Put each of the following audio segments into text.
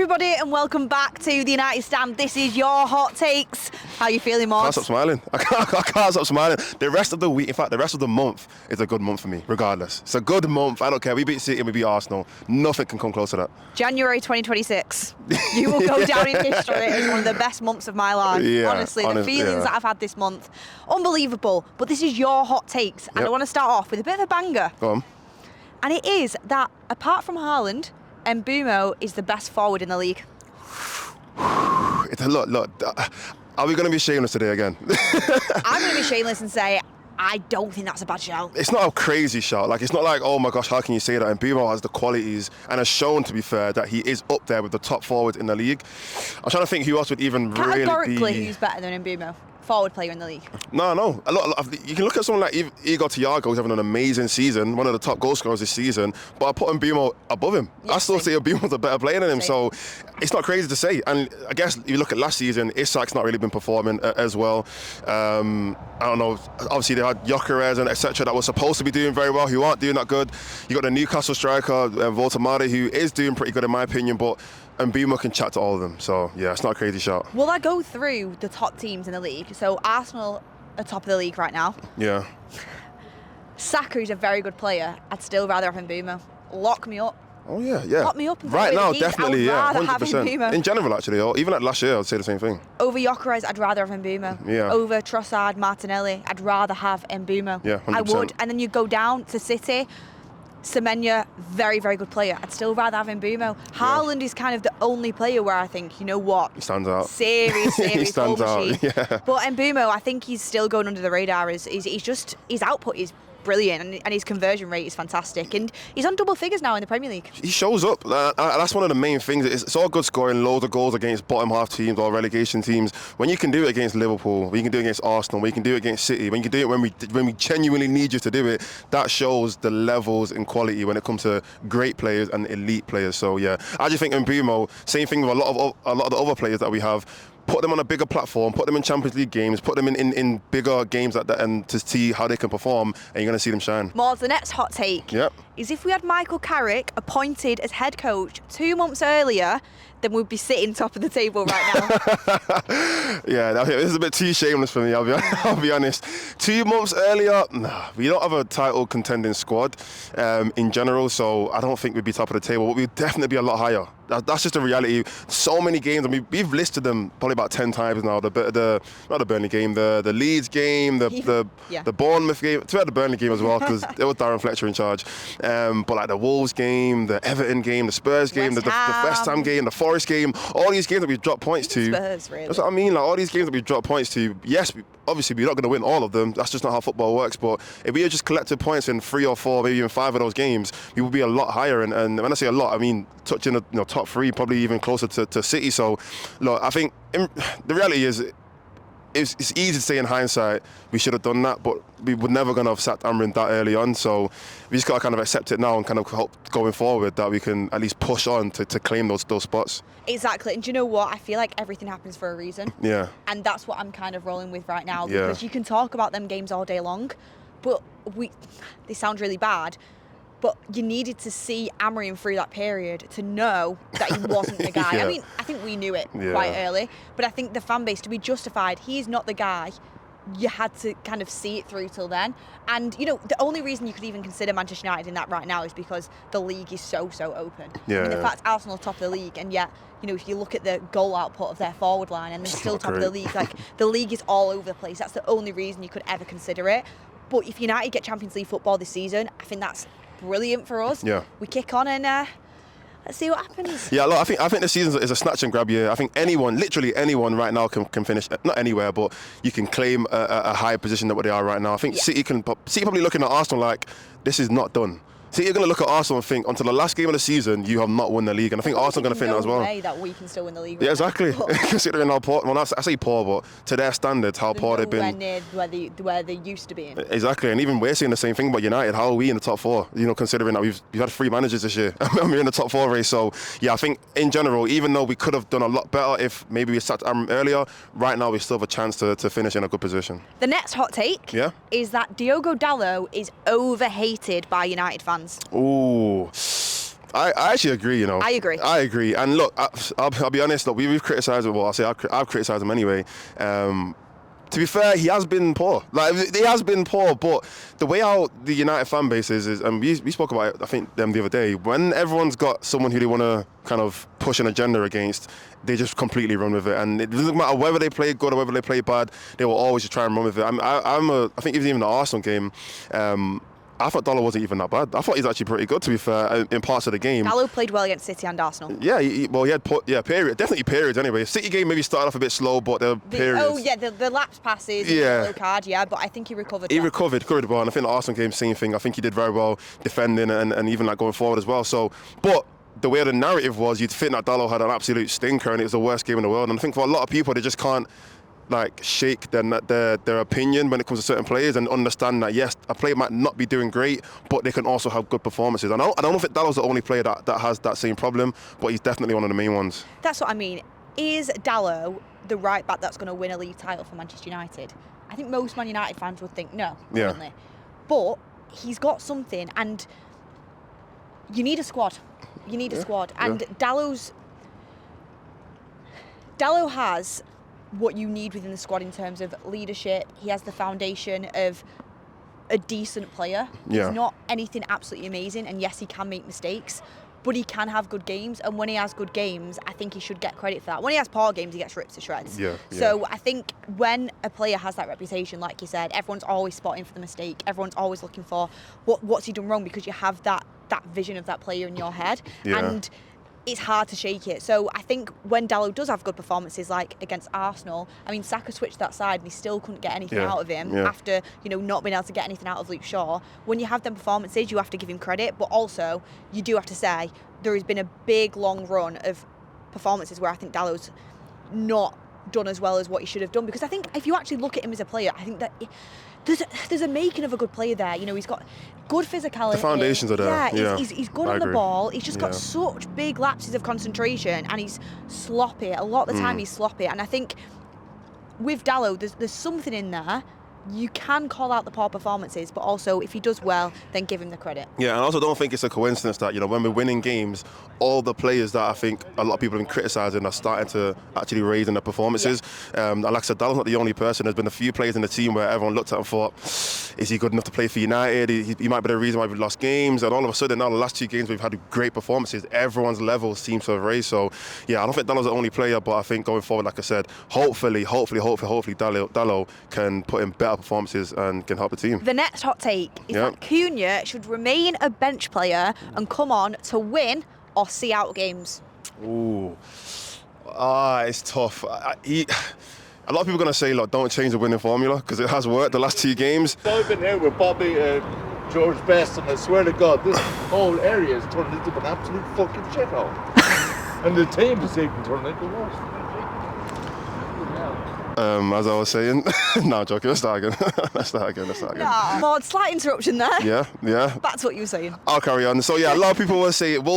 everybody, and welcome back to the United Stand. This is your hot takes. How you feeling, Mons? I can't stop smiling. I can't stop smiling. The rest of the week, in fact, the rest of the month is a good month for me, regardless. It's a good month. I don't care. We beat City and we beat Arsenal. Nothing can come close to that. January 2026. You will go down in history as one of the best months of my life. Yeah, Honestly, the feelings that I've had this month, unbelievable. But this is your hot takes, and I want to start off with a bit of a banger. Go on. And it is that, apart from Haaland, Mbeumo is the best forward in the league. Look. Are we going to be shameless today again? I'm going to be shameless and say I don't think that's a bad shout. It's not a crazy shout. Like, it's not like, oh my gosh, how can you say that? And Mbeumo has the qualities and has shown, to be fair, that he is up there with the top forwards in the league. I'm trying to think who else would even really be... Categorically, who's better than Mbeumo? Forward player in the league. No. You can look at someone like Igor Thiago, who's having an amazing season, one of the top goal scorers this season, but I put Mbeumo above him. Yeah, I still say Mbeumo's a better player than him, so it's not crazy to say. And I guess if you look at last season, Isak's not really been performing as well. I don't know, obviously they had Gyökeres and etc. that were supposed to be doing very well, who aren't doing that good. You got the Newcastle striker, Voltamade, who is doing pretty good in my opinion, but Mbeumo can chat to all of them, so yeah, it's not a crazy shot. Will I go through the top teams in the league? So Arsenal are top of the league right now. Yeah. Saka is a very good player. I'd still rather have Mbeumo. Lock me up. Oh yeah. Lock me up. And right now, games. definitely, yeah, 100%. In general, actually, or even like last year, I'd say the same thing. Over Gyökeres, I'd rather have Mbeumo. Yeah. Over Trossard, Martinelli, I'd rather have Mbeumo. Yeah, 100%. I would. And then you go down to City. Semenya, very, very good player. I'd still rather have Mbeumo. Haaland is kind of the only player where I think, you know what? He stands out. Serious He stands goal out, machine. yeah. But Mbeumo, I think he's still going under the radar. His output is brilliant, and his conversion rate is fantastic, and he's on double figures now in the Premier League. He shows up. That's one of the main things. It's all good scoring loads of goals against bottom half teams or relegation teams. When you can do it against Liverpool, when you can do it against Arsenal, when you can do it against City, when you can do it when we genuinely need you to do it, that shows the levels in quality when it comes to great players and elite players. So yeah, I just think Mbeumo, same thing with a lot of the other players that we have. Put them on a bigger platform, put them in Champions League games, put them in bigger games like that, and to see how they can perform, and you're going to see them shine. More, the next hot take is if we had Michael Carrick appointed as head coach 2 months earlier, then we'd be sitting top of the table right now. Yeah, this is a bit too shameless for me, I'll be honest. 2 months earlier, nah, we don't have a title contending squad in general, so I don't think we'd be top of the table, but we'd definitely be a lot higher. That's just the reality. So many games, and we've listed them probably about 10 times now. Not the Burnley game, the Leeds game, the Bournemouth game, the Burnley game as well, because there was Darren Fletcher in charge. But like the Wolves game, the Everton game, the Spurs game, the West Ham game, the Forest game, all these games that we've dropped points to. Spurs, really. That's what I mean. Like all these games that we've dropped points to. Yes, obviously we're not going to win all of them. That's just not how football works. But if we had just collected points in 3 or 4, maybe even 5 of those games, we would be a lot higher. And when I say a lot, I mean touching the top 3, probably even closer to City. So, look, I think the reality is, it's easy to say in hindsight we should have done that, but we were never going to have sacked Amrin that early on. So we just got to kind of accept it now and kind of hope going forward that we can at least push on to claim those spots. Exactly. And do you know what? I feel like everything happens for a reason. Yeah. And that's what I'm kind of rolling with right now, because you can talk about them games all day long, but they sound really bad. But you needed to see Amorim through that period to know that he wasn't the guy. I mean, I think we knew it quite early, but I think the fan base, to be justified, he's not the guy. You had to kind of see it through till then. And, you know, the only reason you could even consider Manchester United in that right now is because the league is so open. Yeah, I mean, the fact Arsenal are top of the league, and yet, you know, if you look at the goal output of their forward line and they're still top of the league, like, the league is all over the place. That's the only reason you could ever consider it. But if United get Champions League football this season, I think that's brilliant for us. Yeah. We kick on and let's see what happens. Yeah, look, I think the season is a snatch and grab year. I think literally anyone right now can finish, not anywhere, but you can claim a higher position than what they are right now. I think City probably looking at Arsenal like, this is not done. So you're going to look at Arsenal and think, until the last game of the season, you have not won the league. And I think Arsenal are going to think that as well. There's no way that we can still win the league. Yeah, exactly. Considering how poor, well, I say poor, but to their standards, how poor they've been. Near where they used to be in. Exactly. And even we're saying the same thing about United. How are we in the top 4? You know, considering that we've had 3 managers this year. and we're in the top 4 race. So, yeah, I think in general, even though we could have done a lot better if maybe we sat earlier, right now we still have a chance to finish in a good position. The next hot take is that Diogo Dalot is overhated by United fans. Ooh. I actually agree, you know. I agree. I agree. And look, I'll be honest, look, we've criticised him. Well, I've criticised him anyway. To be fair, he has been poor. Like, he has been poor, but the way how the United fan base is and we spoke about it, I think, the other day, when everyone's got someone who they want to kind of push an agenda against, they just completely run with it. And it doesn't matter whether they play good or whether they play bad, they will always just try and run with it. I think even the Arsenal game, I thought Dalot wasn't even that bad. I thought he's actually pretty good, to be fair, in parts of the game. Dalot played well against City and Arsenal. Yeah, he had definitely periods anyway. City game maybe started off a bit slow, but there were periods. Oh yeah, the lapse passes, the yellow card, but I think he recovered. He recovered well, and I think the Arsenal game, same thing. I think he did very well defending and even like going forward as well. So, but the way the narrative was, you'd think that Dalot had an absolute stinker and it was the worst game in the world. And I think for a lot of people, they just can't like shake their opinion when it comes to certain players and understand that yes, a player might not be doing great, but they can also have good performances. And I don't know if Dalot's the only player that has that same problem, but he's definitely one of the main ones. That's what I mean. Is Dalot the right back that's going to win a league title for Manchester United? I think most Man United fans would think no, currently. Yeah. But he's got something, and you need a squad. You need a squad, and Dalot has what you need within the squad in terms of leadership. He has the foundation of a decent player. Yeah. He's not anything absolutely amazing, and yes, he can make mistakes, but he can have good games, and when he has good games, I think he should get credit for that. When he has poor games, he gets ripped to shreds. So I think when a player has that reputation, like you said, everyone's always spotting for the mistake. Everyone's always looking for what's he done wrong, because you have that vision of that player in your head. And it's hard to shake it. So I think when Dalot does have good performances, like against Arsenal, I mean, Saka switched that side and he still couldn't get anything out of him after, not being able to get anything out of Luke Shaw. When you have them performances, you have to give him credit, but also you do have to say there has been a big, long run of performances where I think Dalot's not done as well as what he should have done. Because I think if you actually look at him as a player, I think that there's a making of a good player there. He's got good physicality. The foundations are there. He's good on the ball. He's just got such big lapses of concentration, and he's sloppy. A lot of the time he's sloppy. And I think with Dalot, there's something in there. You can call out the poor performances, but also if he does well, then give him the credit. Yeah, and I also don't think it's a coincidence that, when we're winning games, all the players that I think a lot of people have been criticising are starting to actually raise in their performances. And like I said, Dalot's not the only person. There's been a few players in the team where everyone looked at and thought, is he good enough to play for United? He might be the reason why we've lost games. And all of a sudden, now the last 2 games we've had great performances. Everyone's level seems to have raised. So, yeah, I don't think Dalot's the only player, but I think going forward, like I said, hopefully Dalot can put in better performances and can help the team. The next hot take is that Cunha should remain a bench player and come on to win or see out games. Ooh, it's tough. A lot of people are going to say, look, don't change the winning formula, because it has worked the last 2 games. I've been here with Bobby and George Best, and I swear to God, this whole area is turned into an absolute fucking shithole. And the team is even turning into worse. As I was saying, no, joking. Let's start again. Let's start again. Nah, slight interruption there. Yeah. That's what you were saying. I'll carry on. So yeah, a lot of people will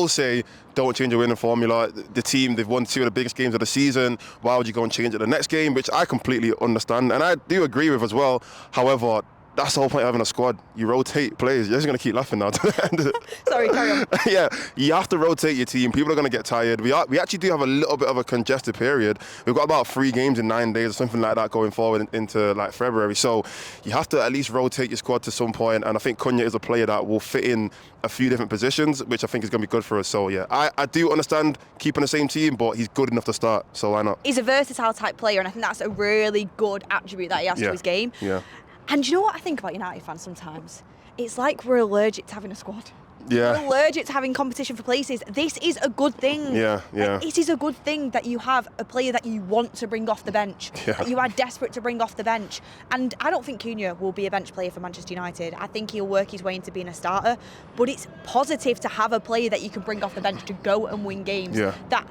say, don't change your winning formula. The team, they've won 2 of the biggest games of the season. Why would you go and change it the next game? Which I completely understand, and I do agree with as well. However, that's the whole point of having a squad. You rotate players. You're just going to keep laughing now. Sorry, carry on. Yeah, you have to rotate your team. People are going to get tired. We actually do have a little bit of a congested period. We've got about 3 games in 9 days or something like that going forward into like February. So you have to at least rotate your squad to some point. And I think Cunha is a player that will fit in a few different positions, which I think is going to be good for us. So yeah, I do understand keeping the same team, but he's good enough to start. So why not? He's a versatile type player, and I think that's a really good attribute that he has to his game. Yeah. And you know what I think about United fans sometimes? It's like we're allergic to having a squad. Yeah. We're allergic to having competition for places. This is a good thing. Yeah. It is a good thing that you have a player that you want to bring off the bench, that you are desperate to bring off the bench. And I don't think Cunha will be a bench player for Manchester United. I think he'll work his way into being a starter. But it's positive to have a player that you can bring off the bench to go and win games. That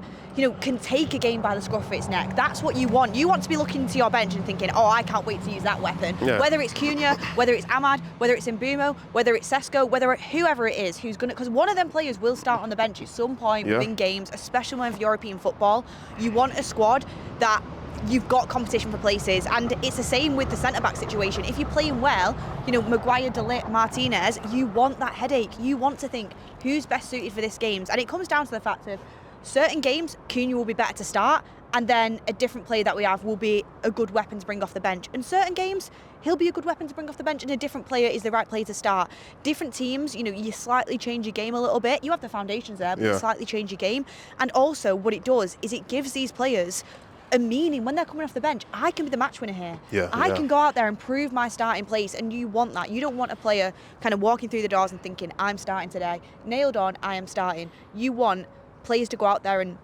can take a game by the scruff of its neck. That's what you want. You want to be looking to your bench and thinking, oh, I can't wait to use that weapon. Whether it's Cunha, whether it's Ahmad, whether it's Mbeumo, whether it's Sesko, whoever it is who's going to, because one of them players will start on the bench at some point within games, especially when European football. You want a squad that you've got competition for places, and it's the same with the centre-back situation. If you're playing well, you know, Maguire, Dalot, Martinez, you want that headache. You want to think, who's best suited for this games? And it comes down to the fact of certain games, Cunha will be better to start, and then a different player that we have will be a good weapon to bring off the bench. And certain games, he'll be a good weapon to bring off the bench, and a different player is the right player to start. Different teams, you know, you slightly change your game a little bit. You have the foundations there, but you slightly change your game. And also what it does is it gives these players a meaning when they're coming off the bench. I can be the match winner here. I can go out there and prove my starting place, and you want that. You don't want a player kind of walking through the doors and thinking, I'm starting today. Nailed on, I am starting. You want players to go out there and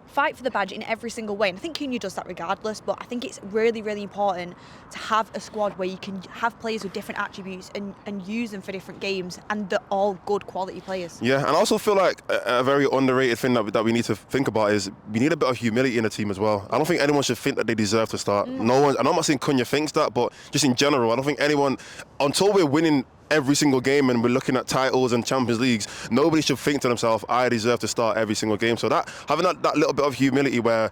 fight for the badge in every single way. And I think Cunha does that regardless, but I think it's really, really important to have a squad where you can have players with different attributes and use them for different games, and they're all good quality players. Yeah, and I also feel like a very underrated thing that we need to think about is we need a bit of humility in the team as well. I don't think anyone should think that they deserve to start. No one, and I'm not saying Cunha thinks that, but just in general, I don't think anyone, until we're winning every single game and we're looking at titles and Champions Leagues, nobody should think to themselves, I deserve to start every single game. So that having that little bit of humility where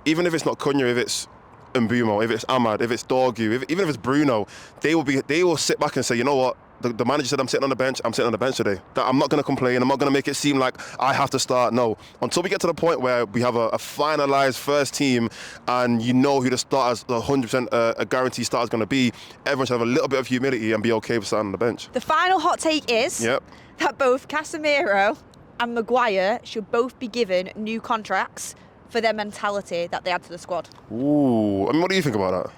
even if it's not Cunha, if it's Mbeumo, if it's Ahmad, if it's Dorgu, even if it's Bruno, they will sit back and say, you know what, the manager said I'm sitting on the bench, I'm sitting on the bench today. That I'm not going to complain, I'm not going to make it seem like I have to start. No, until we get to the point where we have a finalised first team and you know who the starters, 100% a guaranteed starter is going to be, everyone should have a little bit of humility and be okay with starting on the bench. The final hot take is that both Casemiro and Maguire should both be given new contracts for their mentality that they add to the squad. Ooh, I mean, what do you think about that?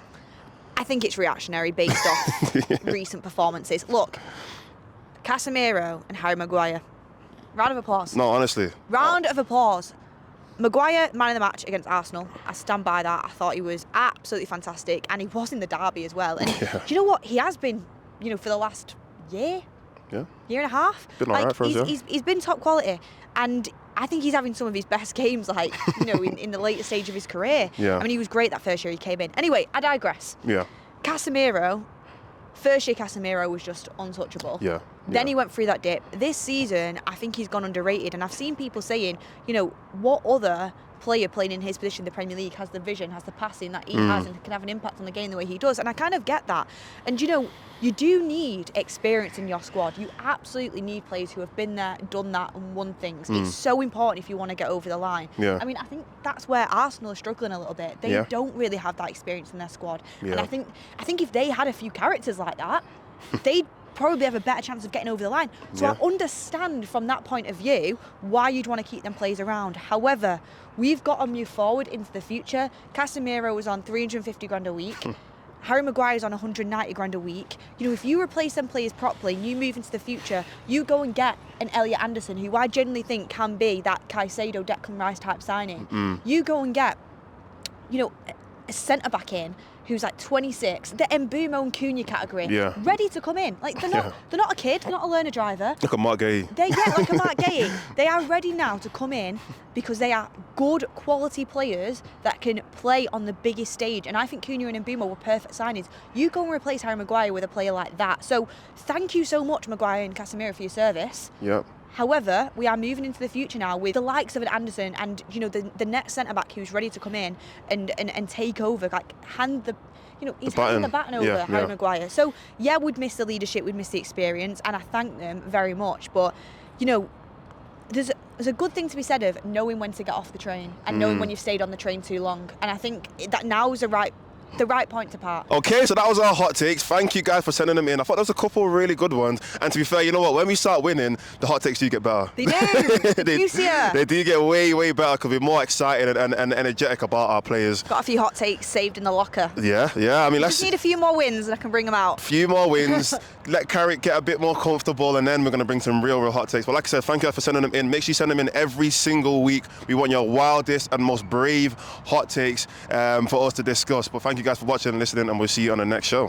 I think it's reactionary based off recent performances. Look, Casemiro and Harry Maguire. Round of applause. No, honestly. Round of applause. Maguire, man of the match against Arsenal. I stand by that. I thought he was absolutely fantastic, and he was in the derby as well. And do you know what? He has been, you know, for the last year and a half. Been all right for us, he's been top quality, and I think he's having some of his best games, like, you know, in the later stage of his career. I mean, he was great that first year he came in. Anyway, I digress. Casemiro, first year Casemiro was just untouchable. Then he went through that dip. This season, I think he's gone underrated, and I've seen people saying, you know, what other player playing in his position in the Premier League has the vision, has the passing that he has, and can have an impact on the game the way he does. And I kind of get that. And, you know, you do need experience in your squad. You absolutely need players who have been there, done that, and won things. It's so important if you want to get over the line. I mean, I think that's where Arsenal are struggling a little bit. They don't really have that experience in their squad. And I think if they had a few characters like that, they'd probably have a better chance of getting over the line. So I understand from that point of view why you'd want to keep them players around. However, we've got to move forward into the future. Casemiro was on 350 grand a week. Harry Maguire's on 190 grand a week. You know, if you replace them players properly and you move into the future, you go and get an Elliot Anderson, who I genuinely think can be that Caicedo, Declan Rice type signing. You go and get, you know, a centre-back in who's like 26, the Mbeumo and Cunha category, ready to come in. Like, they're not a kid, they're not a learner driver. Look at Mark Gay. Like a Mark Gay. They are ready now to come in because they are good quality players that can play on the biggest stage. And I think Cunha and Mbeumo were perfect signings. You go and replace Harry Maguire with a player like that. So thank you so much, Maguire and Casemiro, for your service. However, we are moving into the future now with the likes of an Anderson and, you know, the next centre-back who's ready to come in and take over, like hand the, you know, he's handing the baton over, Harry Maguire. So, yeah, we'd miss the leadership, we'd miss the experience, and I thank them very much. But, you know, there's a good thing to be said of knowing when to get off the train and knowing when you've stayed on the train too long. And I think that now is the right point to part. Okay, so that was our hot takes. Thank you guys for sending them in. I thought there was a couple of really good ones. And to be fair, you know what? When we start winning, the hot takes do get better. They do. They do get way, way better because we're more excited and energetic about our players. Got a few hot takes saved in the locker. Yeah. I mean, let's just need a few more wins and I can bring them out. A few more wins. Let Carrick get a bit more comfortable, and then we're going to bring some real hot takes. But like I said, thank you guys for sending them in. Make sure you send them in every single week. We want your wildest and most brave hot takes for us to discuss. But thank you guys for watching and listening, and we'll see you on the next show.